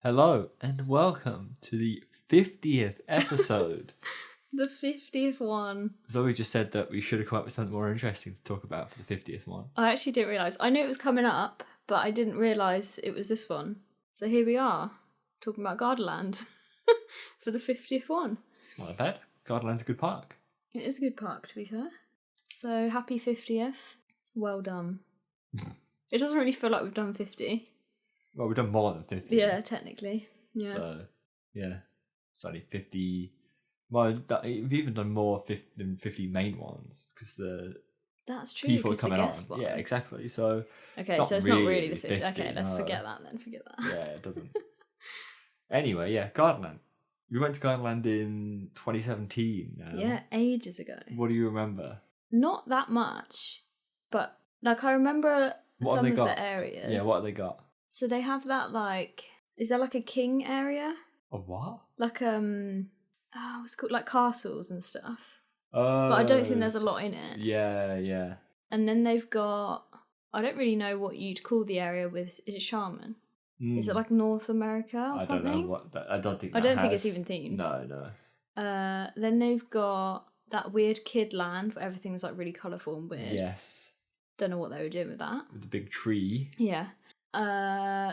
Hello and welcome to the 50th episode. The 50th one. Zoe just said that we should have come up with something more interesting to talk about for the 50th one. I actually didn't realise. I knew it was coming up, but I didn't realise it was this one. So here we are, talking about Gardaland for the 50th one. Not bad. Gardaland's a good park. It is a good park, to be fair. So happy 50th. Well done. It doesn't really feel like we've done 50. Well, we've done more than 50. Yeah, technically. Yeah. So, yeah. It's only 50... Well, we've even done more than 50 main ones, because That's true, people because are coming the on. guest ones. Yeah, exactly. So okay, it's so it's not really the 50. Okay, let's forget that then. Forget that. Yeah, it doesn't. Anyway, yeah, Gardaland. We went to Gardaland in 2017 now. Yeah, ages ago. What do you remember? Not that much, but like I remember some of the areas. Yeah, what have they got? So they have that is there like a king area? A what? Like what's it called, like castles and stuff. But I don't think there's a lot in it. Yeah. And then they've got, I don't really know what you'd call the area with. Is it Shaman? Is it like North America or something? I don't know what. I don't think. I don't think it's even themed. No. Then they've got that weird kid land where everything was like really colourful and weird. Yes. Don't know what they were doing with that. With the big tree. Yeah.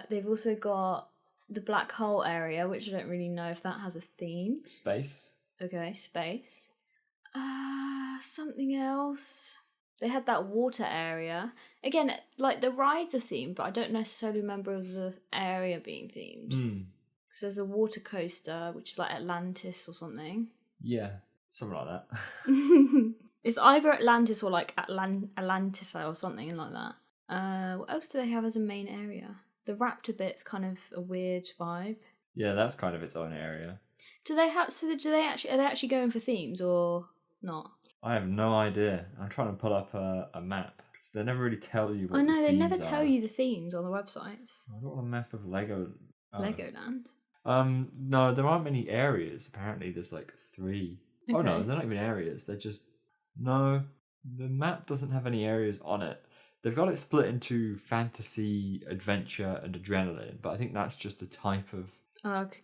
They've also got the black hole area, which I don't really know if that has a theme. Space. Okay, space. Something else. They had that water area. Again, like the rides are themed, but I don't necessarily remember the area being themed. Because there's a water coaster, which is like Atlantis or something. Yeah, something like that. It's either Atlantis or like Atlantis or something like that. What else do they have as a main area? The raptor bit's kind of a weird vibe. Yeah, that's kind of its own area. Are they actually going for themes or not? I have no idea. I'm trying to pull up a map. They never really tell you what I know, they never are. tell you the themes on the websites. I got a map of Legoland. No, there aren't many areas. Apparently there's like 3. Okay. Oh no, they're not even areas. They're just... No, the map doesn't have any areas on it. They've got it split into fantasy, adventure, and adrenaline, but I think that's just a type of...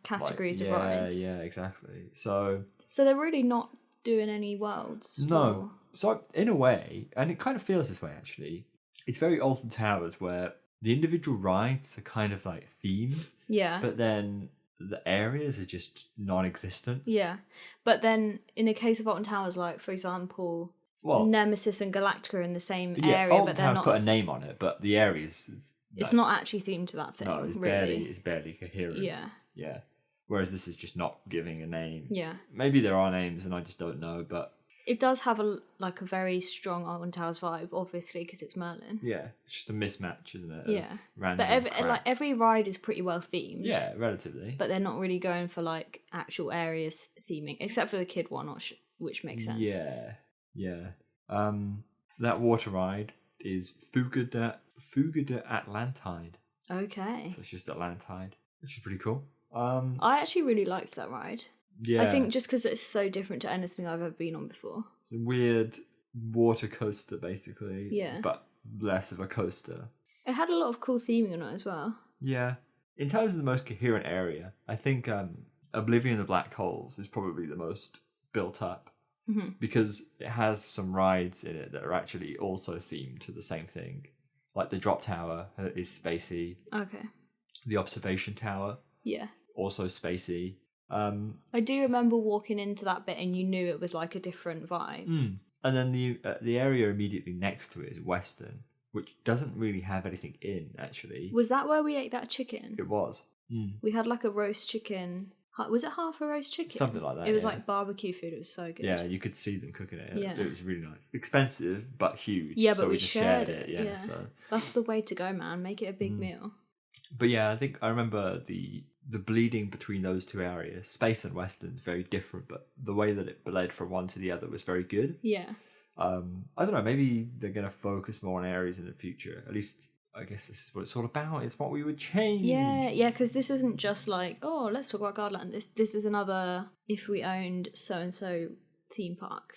categories of rides. Yeah, exactly. So they're really not doing any worlds? No. Or... So in a way, and it kind of feels this way actually, it's very Alton Towers where the individual rides are kind of like themed. Yeah. But then the areas are just non-existent. Yeah. But then in the case of Alton Towers, like for example... Well, Nemesis and Galactica are in the same area, but they're not. Put a name on it, but the areas it's not actually themed to that thing. No, it's really. barely coherent. Yeah. Whereas this is just not giving a name. Yeah. Maybe there are names and I just don't know, but it does have a very strong Alton Towers vibe, obviously, because it's Merlin. Yeah, it's just a mismatch, isn't it? Yeah. But every ride is pretty well themed. Yeah, relatively. But they're not really going for like actual areas theming, except for the kid one, which makes sense. Yeah. That water ride is Fuga de Atlantide. Okay. So it's just Atlantide, which is pretty cool. I actually really liked that ride. Yeah. I think just because it's so different to anything I've ever been on before. It's a weird water coaster, basically. Yeah. But less of a coaster. It had a lot of cool theming on it as well. Yeah. In terms of the most coherent area, I think Oblivion of the Black Holes is probably the most built up. Mm-hmm. Because it has some rides in it that are actually also themed to the same thing. Like the drop tower is spacey. Okay. The observation tower. Yeah. Also spacey. I do remember walking into that bit and you knew it was like a different vibe. And then the area immediately next to it is Western, which doesn't really have anything in, actually. Was that where we ate that chicken? It was. We had like a roast chicken. Was it half a roast chicken? Something like that. It was like barbecue food. It was so good. Yeah, you could see them cooking it. Yeah. It was really nice. Expensive, but huge. Yeah, but so we just shared it. Yeah. So. That's the way to go, man. Make it a big meal. But yeah, I think I remember the bleeding between those two areas. Space and Western is very different, but the way that it bled from one to the other was very good. Yeah. I don't know, maybe they're going to focus more on areas in the future. At least, I guess this is what it's all about. It's what we would change. Yeah, because this isn't just like, oh, let's talk about Gardaland. This is another, if we owned so-and-so theme park.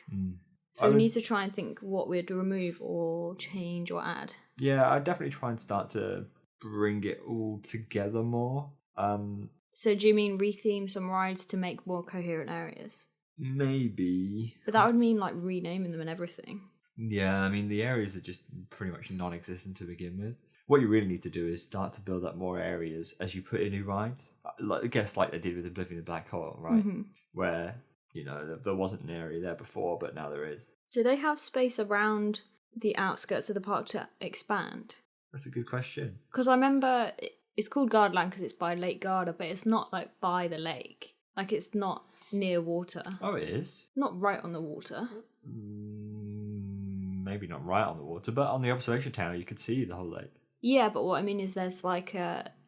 So we need to try and think what we'd remove or change or add. Yeah, I'd definitely try and start to bring it all together more. So do you mean retheme some rides to make more coherent areas? Maybe. But that would mean like renaming them and everything. Yeah, I mean, the areas are just pretty much non-existent to begin with. What you really need to do is start to build up more areas as you put in new rides. I guess like they did with Oblivion the Black Hole, right? Mm-hmm. Where, there wasn't an area there before, but now there is. Do they have space around the outskirts of the park to expand? That's a good question. Because I remember it's called Gardaland because it's by Lake Garda, but it's not like by the lake. Like it's not near water. Oh, it is? Not right on the water. Maybe not right on the water, but on the observation tower you could see the whole lake. Yeah, but what I mean is there's like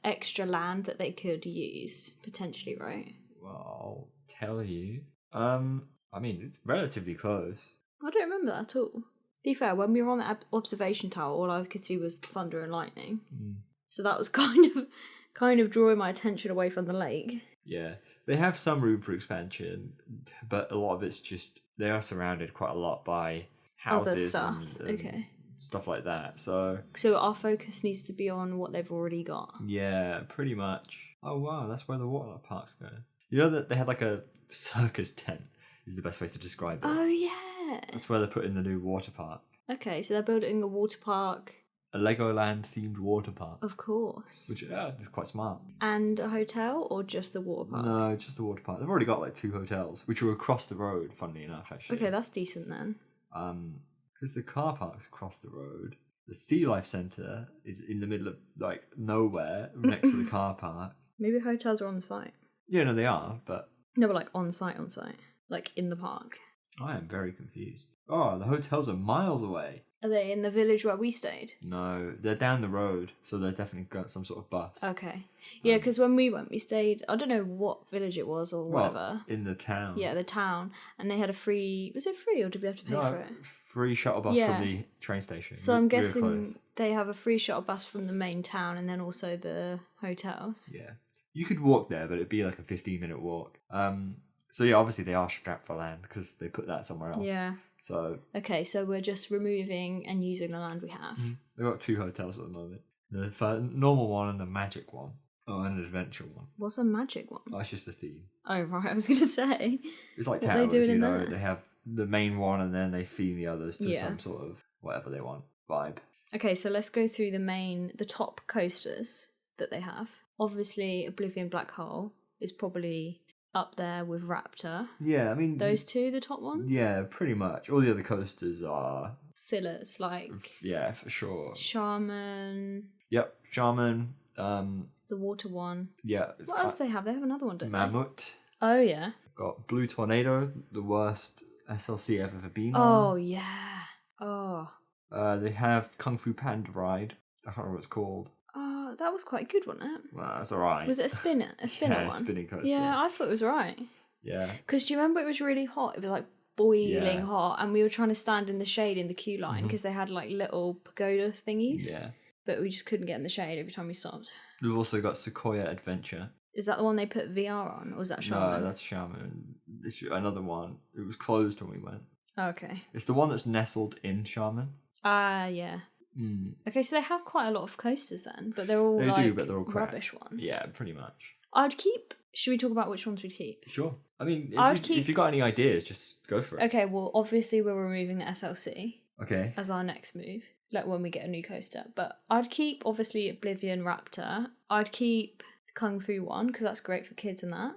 extra land that they could use, potentially, right? Well, I'll tell you. I mean, it's relatively close. I don't remember that at all. To be fair, when we were on the observation tower, all I could see was thunder and lightning. So that was kind of drawing my attention away from the lake. Yeah, they have some room for expansion, but a lot of it's just they are surrounded quite a lot by houses other stuff. and stuff like that. So our focus needs to be on what they've already got. Yeah, pretty much. Oh wow, that's where the water park's going. You know that they had like a circus tent is the best way to describe it. Oh yeah. That's where they put in the new water park. Okay, so they're building a water park. A Legoland themed water park. Of course. Which is quite smart. And a hotel or just the water park? No, just the water park. They've already got like 2 hotels, which are across the road, funnily enough, actually. Okay, that's decent then. Because the car park's across the road. The Sea Life Centre is in the middle of like nowhere next to the car park. Maybe hotels are on the site. Yeah, no, they are, but... No, but like on site. Like in the park. I am very confused. Oh, the hotels are miles away. Are they in the village where we stayed? No, they're down the road, so they've definitely got some sort of bus. Okay. Yeah, because when we went, we stayed, I don't know what village it was or whatever. In the town. Yeah, the town. And they had a free, was it free or did we have to pay for it? Free shuttle bus from the train station. So I'm guessing they have a free shuttle bus from the main town and then also the hotels. Yeah. You could walk there, but it'd be like a 15-minute walk. So yeah, obviously they are strapped for land because they put that somewhere else. Yeah. So okay, so we're just removing and using the land we have. They've got 2 hotels at the moment. The normal one and the magic one. Oh, and an adventure one. What's a magic one? Oh, it's just a theme. Oh, right, I was going to say. It's like towers, they have the main one and then they theme the others to some sort of whatever they want vibe. Okay, so let's go through the top coasters that they have. Obviously, Oblivion Black Hole is probably up there with Raptor. Yeah, I mean... Those 2, the top ones? Yeah, pretty much. All the other coasters are... fillers, like... Yeah, for sure. Shaman... Yep, Shaman. The water one. Yeah. What else do they have? They have another one, don't Mammoth. they? Oh, yeah. Got Blue Tornado, the worst SLC I've ever been on. Oh, yeah. Oh. They have Kung Fu Panda Ride. I can't remember what it's called. That was quite good, wasn't it? Well, that's alright. Was it a spinner yeah, one? Spinning coaster. Yeah, I thought it was right. Yeah. Because do you remember it was really hot? It was like boiling hot, and we were trying to stand in the shade in the queue line because they had like little pagoda thingies. Yeah. But we just couldn't get in the shade every time we stopped. We've also got Sequoia Adventure. Is that the one they put VR on, or was that Shaman? No, that's Shaman. It's another one. It was closed when we went. Oh, okay. It's the one that's nestled in Shaman. Yeah. Okay, so they have quite a lot of coasters then, but they're all but they're all crap. Rubbish ones. Yeah, pretty much. I'd keep... Should we talk about which ones we'd keep? Sure. I mean, if you got any ideas, just go for it. Okay, well, obviously we're removing the SLC. Okay. As our next move, like when we get a new coaster. But I'd keep, obviously, Oblivion Raptor. I'd keep the Kung Fu one, because that's great for kids and that.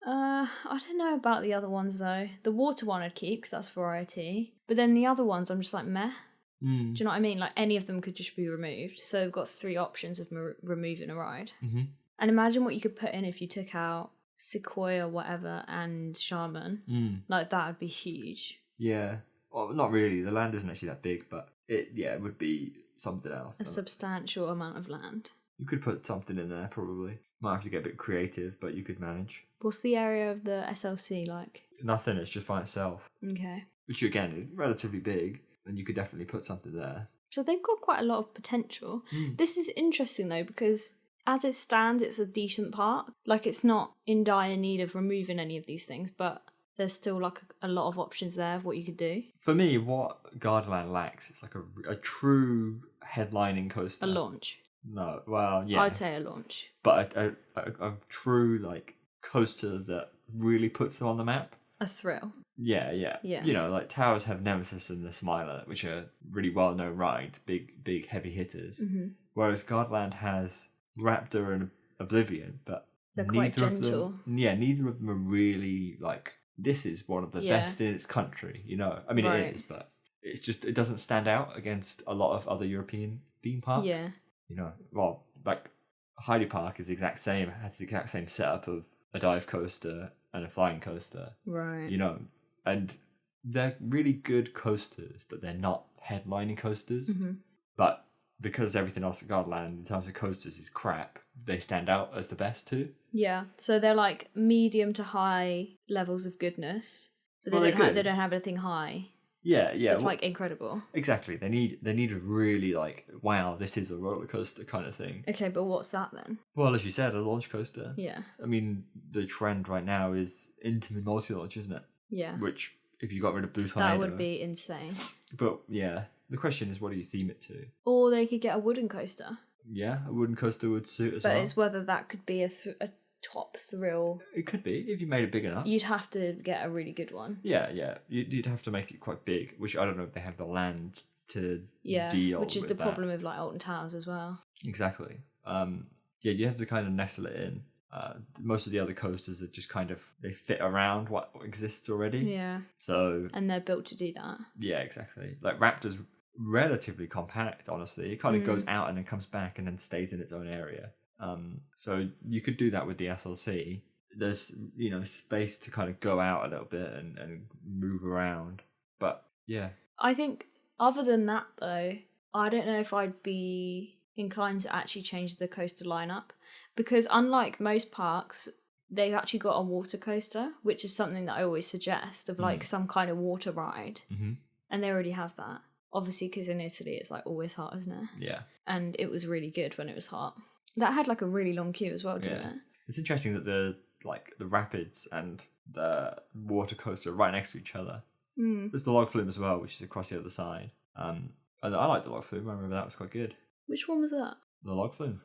I don't know about the other ones, though. The water one I'd keep, because that's variety. But then the other ones, I'm just like, meh. Do you know what I mean? Like, any of them could just be removed. So we've got 3 options of removing a ride. And imagine what you could put in if you took out Sequoia, whatever, and Shaman. Like, that would be huge. Yeah. Well, not really. The land isn't actually that big, but it would be something else. A substantial amount of land. You could put something in there, probably. Might have to get a bit creative, but you could manage. What's the area of the SLC like? Nothing. It's just by itself. Okay. Which, again, is relatively big. And you could definitely put something there. So they've got quite a lot of potential. This is interesting though, because as it stands, it's a decent park. Like, it's not in dire need of removing any of these things, but there's still like a lot of options there of what you could do. For me, what Gardaland lacks is like a true headlining coaster. A launch. No, well, yeah. I'd say a launch. But a true, like, coaster that really puts them on the map. A thrill. Yeah. You know, like, Towers have Nemesis and the Smiler, which are really well-known rides, big heavy hitters. Mm-hmm. Whereas Gardaland has Raptor and Oblivion, but they're quite gentle. Neither of them are really, like, this is one of the best in its country, you know? I mean, it is, but it's just, it doesn't stand out against a lot of other European theme parks. Yeah. You know, well, like, Heidi Park is the exact same, has the exact same setup of a dive coaster and a flying coaster. Right. You know, and they're really good coasters, but they're not headlining coasters. Mm-hmm. But because everything else at Gardaland in terms of coasters is crap, they stand out as the best too. Yeah, so they're like medium to high levels of goodness, but they don't have anything high. Yeah. It's like incredible. Exactly. They need a really, like, wow, this is a roller coaster kind of thing. Okay, but what's that then? Well, as you said, a launch coaster. Yeah. I mean, the trend right now is intimate multi-launch, isn't it? Yeah. Which, if you got rid of Blue Tornado, that would be insane. But yeah, the question is, what do you theme it to? Or they could get a wooden coaster. Yeah, a wooden coaster would suit as well. But it's whether that could be a top thrill. It could be, if you made it big enough. You'd have to get a really good one. Yeah. You'd have to make it quite big, which I don't know if they have the land to deal which is with the that. problem with, like, Alton Towers as well. Exactly. You have to kind of nestle it in. Most of the other coasters are just kind of, they fit around what exists already. Yeah. So. And they're built to do that. Yeah, exactly. Like, Raptor's relatively compact, honestly. It kind of goes out and then comes back and then stays in its own area. So you could do that with the SLC. There's, you know, space to kind of go out a little bit and move around. But yeah. I think other than that, though, I don't know if I'd be inclined to actually change the coaster lineup, because unlike most parks, they've actually got a water coaster, which is something that I always suggest, of like some kind of water ride. Mm-hmm. And they already have that. Obviously, because in Italy it's like always hot, isn't it? Yeah. And it was really good when it was hot. That had like a really long queue as well, didn't it? It's interesting that the rapids and the water coaster are right next to each other. There's the log flume as well, which is across the other side. And I like the log flume. I remember that was quite good. Which one was that? The log flume.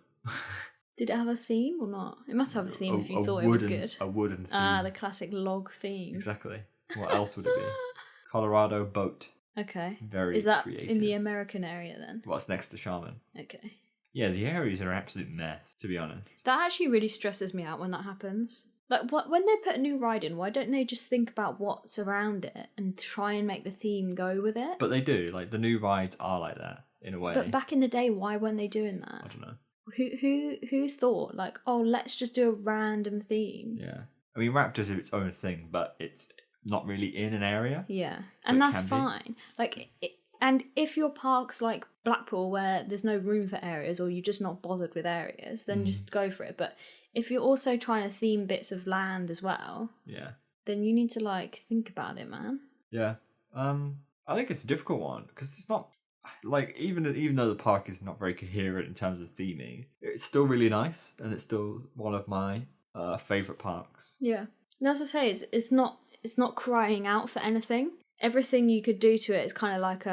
Did it have a theme or not? It must have a theme if you thought it was good. A wooden theme. Ah, the classic log theme. Exactly. What else would it be? Colorado boat. Okay. Very Is that creative. in the American area then? What's next to Shaman? Okay. Yeah, the areas are an absolute mess, to be honest. That actually really stresses me out when that happens. Like, when they put a new ride in, why don't they just think about what's around it and try and make the theme go with it? But they do. Like, the new rides are like that, in a way. But back in the day, why weren't they doing that? I don't know. Who thought, like, oh, let's just do a random theme? Yeah. I mean, Raptor's its own thing, but it's not really in an area. Yeah. So and that's fine. Like, and if your park's like Blackpool, where there's no room for areas, or you're just not bothered with areas, then just go for it. But if you're also trying to theme bits of land as well, then you need to, like, think about it, man. Yeah. I think it's a difficult one, because it's not, like, even though the park is not very coherent in terms of theming, it's still really nice, and it's still one of my favourite parks. Yeah. And as I say, it's not crying out for anything. Everything you could do to it is kind of like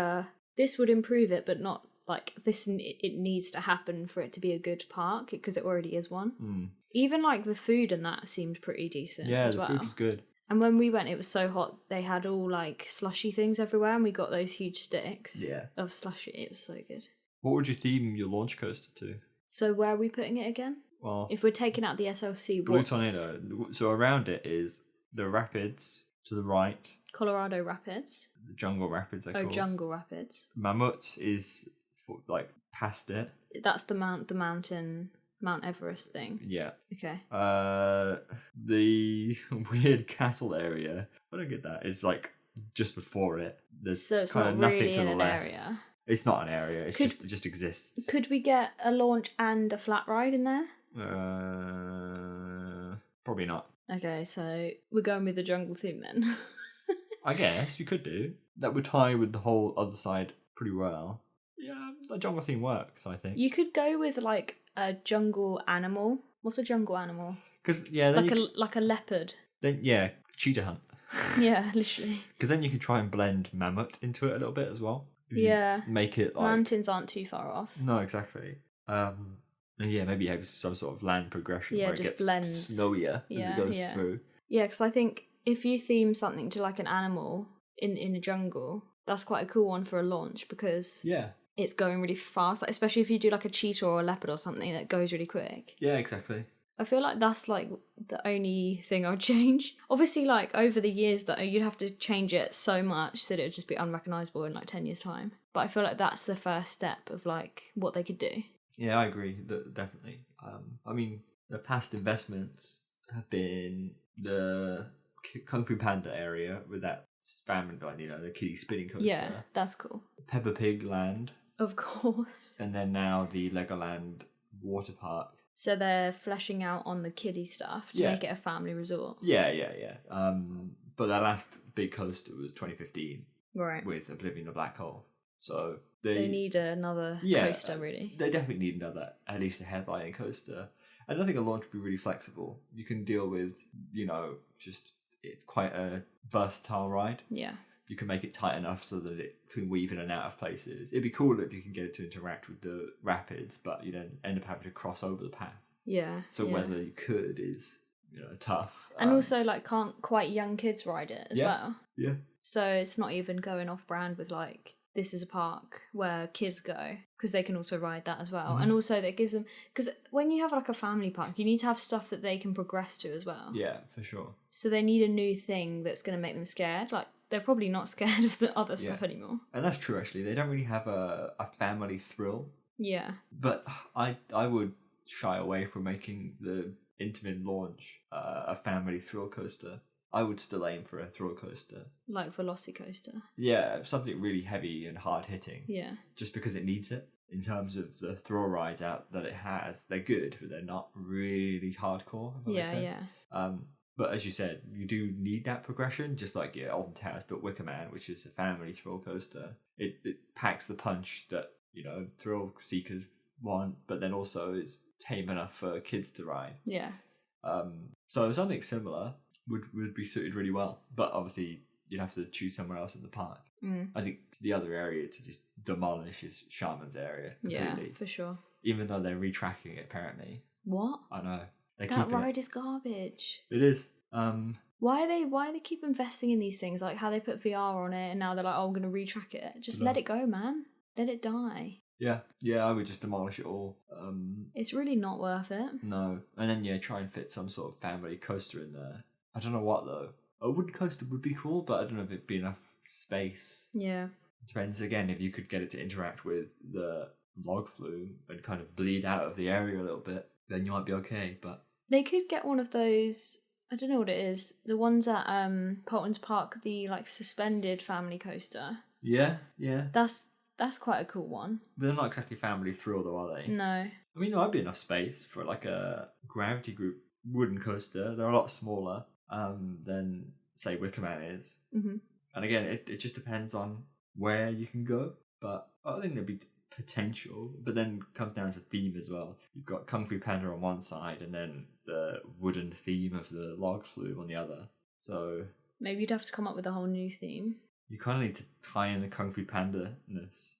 this would improve it, but not like this. It needs to happen for it to be a good park, because it already is one. Even like the food and that seemed pretty decent. Yeah, as the well. food was good. And when we went, it was so hot. They had all like slushy things everywhere, and we got those huge sticks of slushy. It was so good. What would you theme your launch coaster to? So where are we putting it again? Well, if we're taking out the SLC, Blue Tornado. So around it is the rapids to the right. Colorado Rapids. The Jungle Rapids, I call it. Jungle Rapids. Mammoth is like past it. That's the mountain, Mount Everest thing. Yeah. Okay. The weird castle area, I don't get that. It's like just before it. There's so it's kind of not nothing really to the an left. area. It's not an area. It just exists. Could we get a launch and a flat ride in there? Probably not. Okay, so we're going with the jungle theme then. I guess you could do. That would tie with the whole other side pretty well. Yeah, the jungle theme works, I think. You could go with like a jungle animal. What's a jungle animal? Because like a leopard. Then cheetah hunt. Yeah, literally. Because then you could try and blend mammoth into it a little bit as well. Yeah. Make it like mountains aren't too far off. No, exactly. And yeah, maybe have some sort of land progression Yeah, where it just gets blends. snowier as it goes through. Yeah, because I think if you theme something to like an animal in a jungle, that's quite a cool one for a launch because it's going really fast, like, especially if you do like a cheetah or a leopard or something that goes really quick. Yeah, exactly. I feel like that's like the only thing I'd change. Obviously, like over the years that you'd have to change it so much that it would just be unrecognizable in like 10 years time. But I feel like that's the first step of like what they could do. Yeah, I agree. Definitely. I mean, the past investments have been the Kung Fu Panda area with that family, like, you know, the kiddie spinning coaster. Yeah, that's cool. Peppa Pig Land. Of course. And then now the Legoland water park. So they're fleshing out on the kiddie stuff to make it a family resort. Yeah. But their last big coaster was 2015. Right. With Oblivion the Black Hole. So they need another coaster, really. They definitely need another, at least a headlining coaster. And I think a launch would be really flexible. You can deal with, you know, just it's quite a versatile ride. Yeah. You can make it tight enough so that it can weave in and out of places. It'd be cool if you can get it to interact with the rapids, but you don't end up having to cross over the path. Yeah. So whether you could is, you know, tough. And also, like, can't quite young kids ride it as well? Yeah. So it's not even going off brand with, like, this is a park where kids go, because they can also ride that as well. And also that gives them, because when you have like a family park, you need to have stuff that they can progress to as well. Yeah, for sure. So they need a new thing that's going to make them scared. Like, they're probably not scared of the other stuff anymore. And that's true, actually. They don't really have a family thrill. Yeah. But I would shy away from making the Intamin launch a family thrill coaster. I would still aim for a thrill coaster. Like Velocicoaster. Yeah, something really heavy and hard hitting. Yeah. Just because it needs it. In terms of the thrill rides out that it has, they're good, but they're not really hardcore. If that makes sense. But as you said, you do need that progression, just like Alton Towers built Wicker Man, which is a family thrill coaster. It packs the punch that, you know, thrill seekers want, but then also is tame enough for kids to ride. Yeah. So something similar would be suited really well, but obviously you'd have to choose somewhere else in the park. I think the other area to just demolish is Shaman's area completely. Yeah, for sure. Even though they're retracking it apparently. What? I know. That ride is garbage. It is. Why they keep investing in these things? Like how they put VR on it and now they're like, oh, I'm gonna retrack it. Just let it go, man. Let it die. Yeah, I would just demolish it all. It's really not worth it. No. And then try and fit some sort of family coaster in there. I don't know what though. A wooden coaster would be cool, but I don't know if it'd be enough space. Yeah. Depends again if you could get it to interact with the log flume and kind of bleed out of the area a little bit, then you might be okay. But they could get one of those. I don't know what it is. The ones at Polton's Park, the like suspended family coaster. Yeah. That's quite a cool one. But they're not exactly family thrill though, are they? No. I mean, there might be enough space for like a Gravity Group wooden coaster. They're a lot smaller than say Wicker Man is. Mm-hmm. And again, it just depends on where you can go. But I think there'd be potential. But then it comes down to theme as well. You've got Kung Fu Panda on one side and then the wooden theme of the log flume on the other. So maybe you'd have to come up with a whole new theme. You kind of need to tie in the Kung Fu Panda-ness.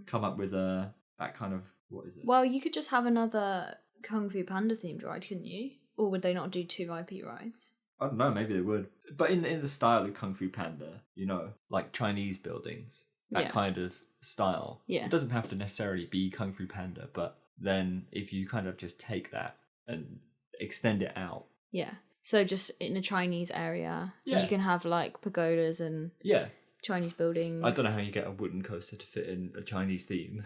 Come up with that kind of, what is it? Well, you could just have another Kung Fu Panda themed ride, couldn't you? Or would they not do 2 IP rides? I don't know, maybe they would. But in the style of Kung Fu Panda, you know, like Chinese buildings, that kind of style. Yeah. It doesn't have to necessarily be Kung Fu Panda, but then if you kind of just take that and extend it out. Yeah. So just in a Chinese area, you can have like pagodas and Chinese buildings. I don't know how you get a wooden coaster to fit in a Chinese theme.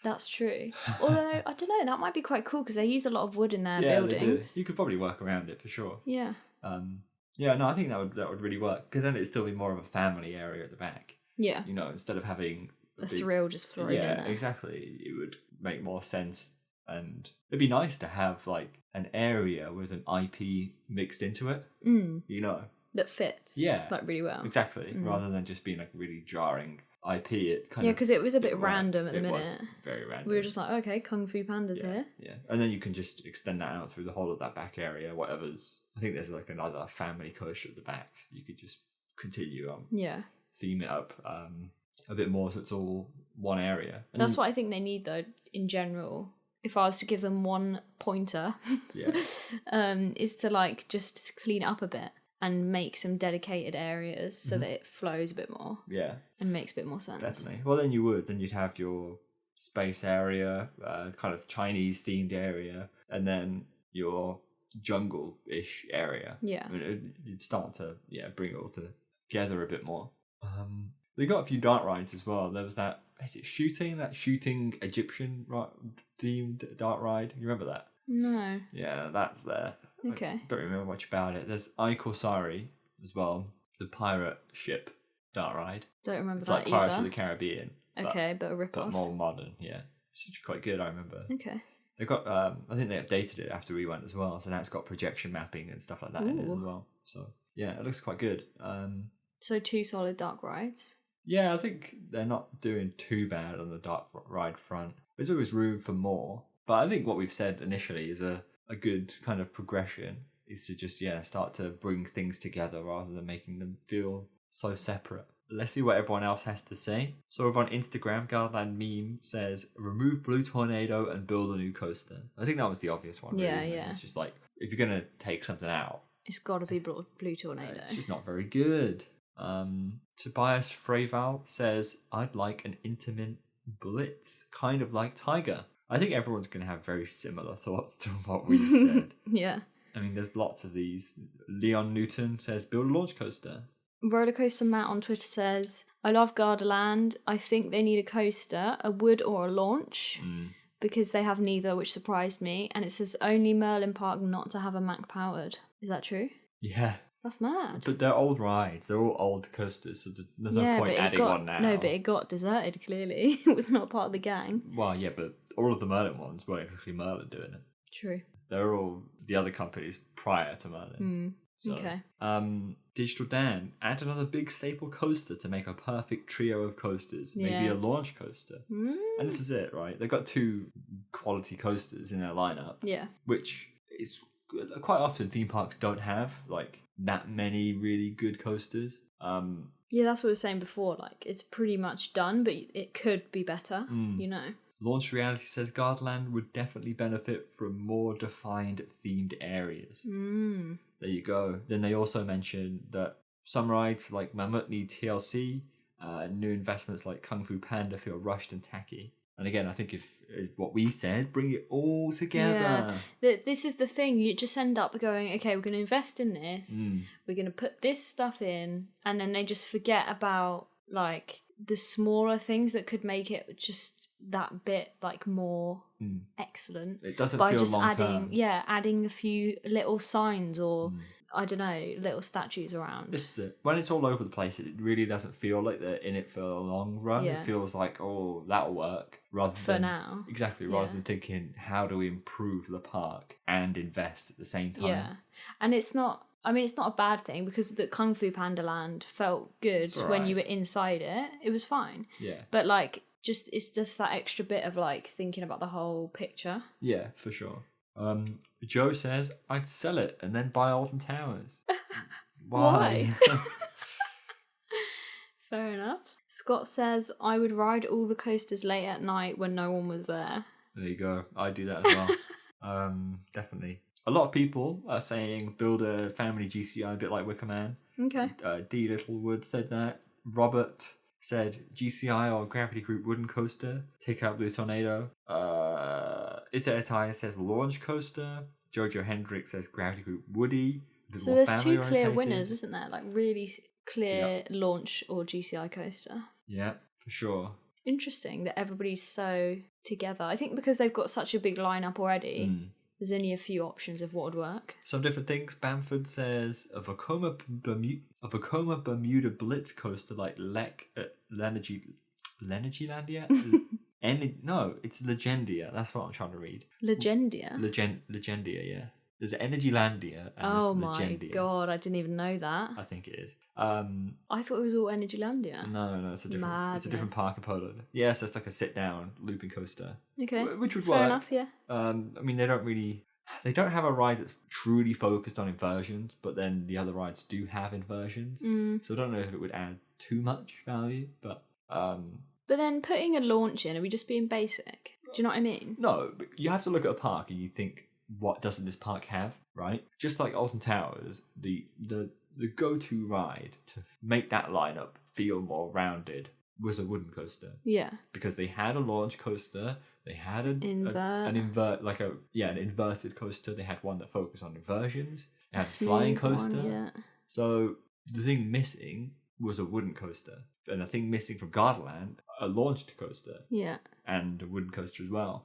That's true. Although, I don't know, that might be quite cool because they use a lot of wood in their buildings. They do. You could probably work around it for sure. Yeah. No, I think that would really work because then it'd still be more of a family area at the back. Yeah. You know, instead of having a thrill just thrown in there. Yeah, exactly. It would make more sense, and it'd be nice to have like an area with an IP mixed into it. You know, that fits. Like really well. Exactly. Rather than just being like really jarring IP. It kind because it was a bit random at the minute. Was very random. We were just like, okay, Kung Fu Panda's here. Yeah, and then you can just extend that out through the whole of that back area. Whatever's. I think there's like another family coaster at the back. You could just continue theme it up a bit more so it's all one area. And that's what I think they need though in general. if I was to give them one pointer, is to like just clean it up a bit and make some dedicated areas so that it flows a bit more. Yeah. And makes a bit more sense. Definitely. Well, then you'd have your space area, kind of Chinese themed area, and then your jungle-ish area. Yeah. I mean, you'd start to bring it all together a bit more. They got a few dark rides as well. There was that shooting Egyptian themed dark ride. You remember that? No. Yeah, that's there. Okay. I don't remember much about it. There's Corsari as well, the pirate ship dark ride. Don't remember it's that like Pirates either. of the Caribbean. Okay, but a rip-off. But more modern, yeah. It's actually quite good, I remember. Okay. They got, I think they updated it after we went as well, so now it's got projection mapping and stuff like that in it as well. So, yeah, it looks quite good. So 2 solid dark rides? Yeah, I think they're not doing too bad on the dark ride front. There's always room for more. But I think what we've said initially is a good kind of progression, is to just, start to bring things together rather than making them feel so separate. Let's see what everyone else has to say. So over on Instagram, Gardaland meme says, remove Blue Tornado and build a new coaster. I think that was the obvious one. Really, Yeah. It's just like, if you're going to take something out, it's got to be Blue Tornado. It's just not very good. Tobias Freyval says, I'd like an intimate blitz, kind of like Tiger. I think everyone's going to have very similar thoughts to what we said. Yeah. I mean, there's lots of these. Leon Newton says, build a launch coaster. Rollercoaster Matt on Twitter says, I love Gardaland. I think they need a coaster, a wood or a launch, because they have neither, which surprised me. And it says only Merlin Park not to have a Mac powered. Is that true? Yeah. That's mad. But they're old rides. They're all old coasters, so there's no point adding one now. No, but it got deserted, clearly. It was not part of the gang. Well, yeah, but all of the Merlin ones weren't exactly Merlin doing it. True. They're all the other companies prior to Merlin. So, okay. Digital Dan, add another big staple coaster to make a perfect trio of coasters. Maybe a launch coaster. And this is it, right? They've got 2 quality coasters in their lineup. Yeah. Which is good. Quite often theme parks don't have like that many really good coasters. Yeah, that's what I was saying before. Like, it's pretty much done, but it could be better, you know. Launch Reality says Gardaland would definitely benefit from more defined themed areas. There you go. Then they also mentioned that some rides like Mammoth need TLC, and new investments like Kung Fu Panda feel rushed and tacky. And again, I think if what we said, bring it all together. Yeah. This is the thing. You just end up going, okay, we're going to invest in this. We're going to put this stuff in. And then they just forget about like the smaller things that could make it just that bit like more excellent. It doesn't by feel just long term. adding a few little signs or I don't know, little statues around. This is it. When it's all over the place, it really doesn't feel like they're in it for a long run. It feels like, oh, that'll work, rather for now. Exactly, rather than thinking, how do we improve the park and invest at the same time? Yeah, and it's not a bad thing because the Kung Fu Panda Land felt good when you were inside it. It was fine. Yeah. But like, it's just that extra bit of like thinking about the whole picture. Yeah, for sure. Joe says, I'd sell it and then buy Alton Towers. Why? Fair enough. Scott says, I would ride all the coasters late at night when no one was there. There you go. I do that as well. Definitely. A lot of people are saying build a family GCI a bit like Wicker Man. Okay. D. Littlewood said that. Robert said GCI or Gravity Group wooden coaster. Take out Blue Tornado. It's Airtime says launch coaster. Jojo Hendrick says Gravity Group Woody. So there's 2 clear winners, isn't there? Like really clear launch or GCI coaster. Yeah, for sure. Interesting that everybody's so together. I think because they've got such a big lineup already, there's only a few options of what would work. Some different things. Bamford says a Vekoma Bermuda Blitz coaster like Lenergylandia? No, it's Legendia. That's what I'm trying to read. Legendia? Legendia, yeah. There's Energylandia and there's Legendia. My god, I didn't even know that. I think it is. I thought it was all Energylandia. No, it's a different park in Poland. Yeah, so it's like a sit-down looping coaster. Okay, which would fair work. enough, yeah. I mean, they don't have a ride that's truly focused on inversions, but then the other rides do have inversions. So I don't know if it would add too much value, but then putting a launch in, are we just being basic? Do you know what I mean? No, but you have to look at a park and you think, what doesn't this park have, right? Just like Alton Towers, the go-to ride to make that lineup feel more rounded was a wooden coaster. Yeah. Because they had a launch coaster, they had an inverted coaster, they had one that focused on inversions, they had a flying coaster. One, yeah. So the thing missing was a wooden coaster. And the thing missing from Gardaland, a launched coaster. Yeah. And a wooden coaster as well.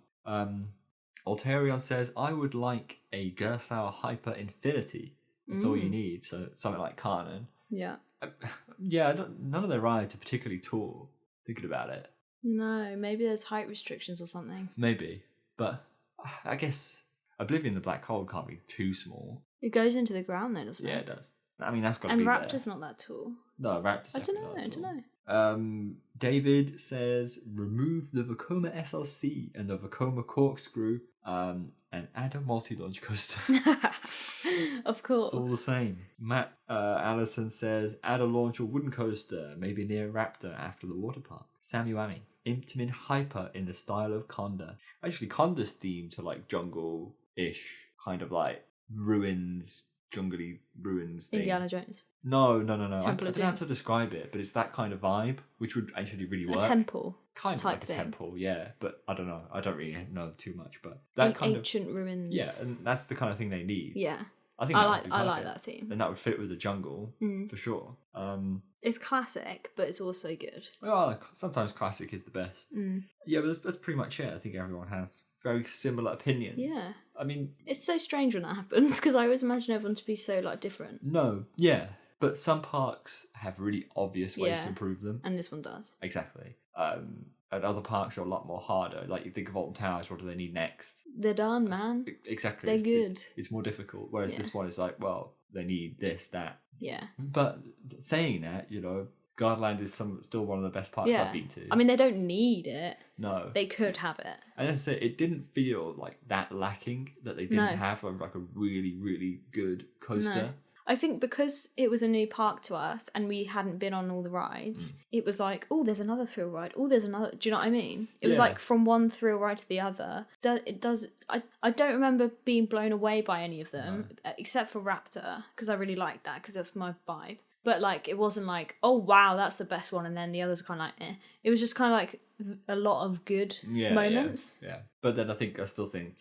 Alterion says, I would like a Gerstlauer Hyper Infinity. That's all you need. So something like Carnan. Yeah. None of their rides are particularly tall, thinking about it. No, maybe there's height restrictions or something. Maybe. But I guess Oblivion the Black Hole can't be too small. It goes into the ground though, doesn't it? Yeah, it does. I mean, that's got to be there. And Raptor's not that tall. No, Raptor's I don't know. David says, remove the Vekoma SLC and the Vekoma Corkscrew and add a multi-launch coaster. Of course. It's all the same. Matt Allison says, add a launch or wooden coaster, maybe near Raptor after the water park. Samuami, Intamin Hyper in the style of Conda. Actually, Conda's themed to like jungle-ish, kind of like ruins, jungly ruins thing. Indiana Jones. No. I don't know how to describe it, but it's that kind of vibe, which would actually really work. A temple. Kind of type like a thing. Temple, yeah. But I don't know. I don't really know too much, but that kind ancient ruins. Yeah, and that's the kind of thing they need. Yeah. I think I like that theme. And that would fit with the jungle for sure. It's classic, but it's also good. Well, sometimes classic is the best. Yeah, but that's pretty much it. I think everyone has very similar opinions. Yeah. I mean, it's so strange when that happens because I always imagine everyone to be so like different. No, yeah, but some parks have really obvious ways to improve them, and this one does. Exactly. And other parks are a lot more harder. Like you think of Alton Towers, what do they need next? They're done, man. Exactly. They're good. It's more difficult. Whereas this one is like, well, they need this, that. Yeah. But saying that, Gardaland is still one of the best parks I've been to. I mean, they don't need it. No. They could have it. And as I say, it didn't feel like that lacking that they didn't have like a really, really good coaster. No. I think because it was a new park to us and we hadn't been on all the rides, it was like, oh, there's another thrill ride. Oh, there's another. Do you know what I mean? It was like from one thrill ride to the other. I don't remember being blown away by any of them, except for Raptor, because I really liked that, because that's my vibe. But like, it wasn't like, oh wow, that's the best one, and then the others are kind of like, eh. It was just kind of like a lot of good moments. Yeah. But then I still think,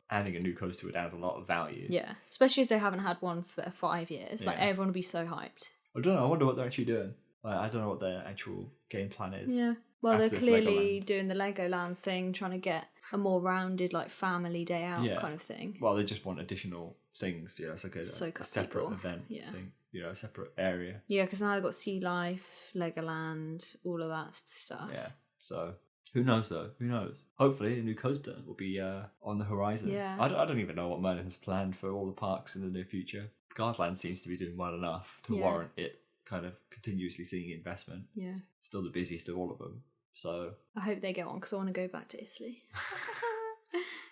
adding a new coaster would add a lot of value. Yeah. Especially as they haven't had one for 5 years. Like, everyone would be so hyped. I don't know. I wonder what they're actually doing. Like, I don't know what their actual game plan is. Yeah. Well, they're clearly doing the Legoland thing, trying to get a more rounded, like, family day out kind of thing. Well, they just want additional things. It's like a separate event thing. A separate area. Yeah, because now they've got Sea Life, Legoland, all of that stuff. Yeah. So, who knows though? Who knows? Hopefully, a new coaster will be on the horizon. Yeah. I don't even know what Merlin has planned for all the parks in the near future. Gardaland seems to be doing well enough to warrant it kind of continuously seeing investment. Yeah. Still the busiest of all of them. So I hope they get one because I want to go back to Italy.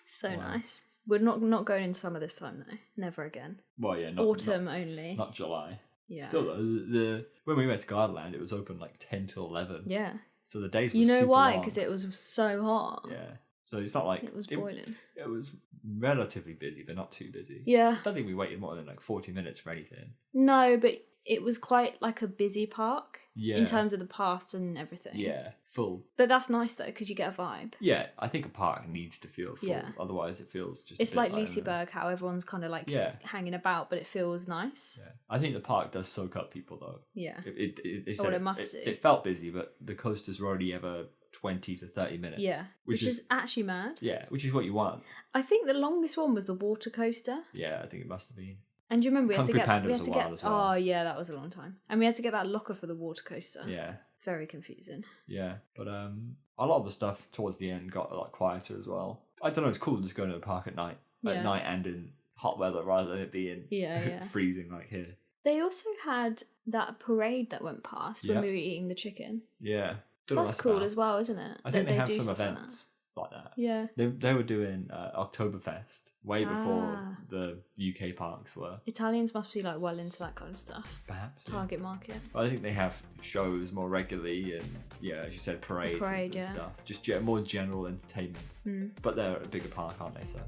So nice. We're not going in summer this time though. Never again. Well, yeah, autumn only. Not July. Yeah. Still though, when we went to Gardaland, it was open like 10 till 11. Yeah. So the days were super why? long. Because it was so hot. Yeah. So it's not like it was boiling. It was relatively busy, but not too busy. Yeah. I don't think we waited more than like 40 minutes for anything. No, but it was quite like a busy park. Yeah. In terms of the paths and everything. Yeah, full. But that's nice though, because you get a vibe. Yeah, I think a park needs to feel full. Yeah. Otherwise, it feels just. It's like Liseberg, how everyone's kind of like hanging about, but it feels nice. Yeah, I think the park does soak up people though. Yeah. It must do. It felt busy, but the coasters were only ever 20 to 30 minutes. Yeah, which is actually mad. Yeah, which is what you want. I think the longest one was the water coaster. Yeah, I think it must have been. And do you remember we had to get as well. Oh yeah, that was a long time. And we had to get that locker for the water coaster. Yeah. Very confusing. Yeah, but a lot of the stuff towards the end got a lot quieter as well. I don't know, it's cool just going to the park at night. At night and in hot weather rather than it being freezing like here. They also had that parade that went past when we were eating the chicken. Yeah. That's cool as well, isn't it? I think they have some events like that. Yeah. They were doing Oktoberfest way before the UK parks were. Italians must be like well into that kind of stuff. Perhaps. Target market. I think they have shows more regularly and, as you said, parades and stuff. Just more general entertainment. But they're a bigger park, aren't they? So.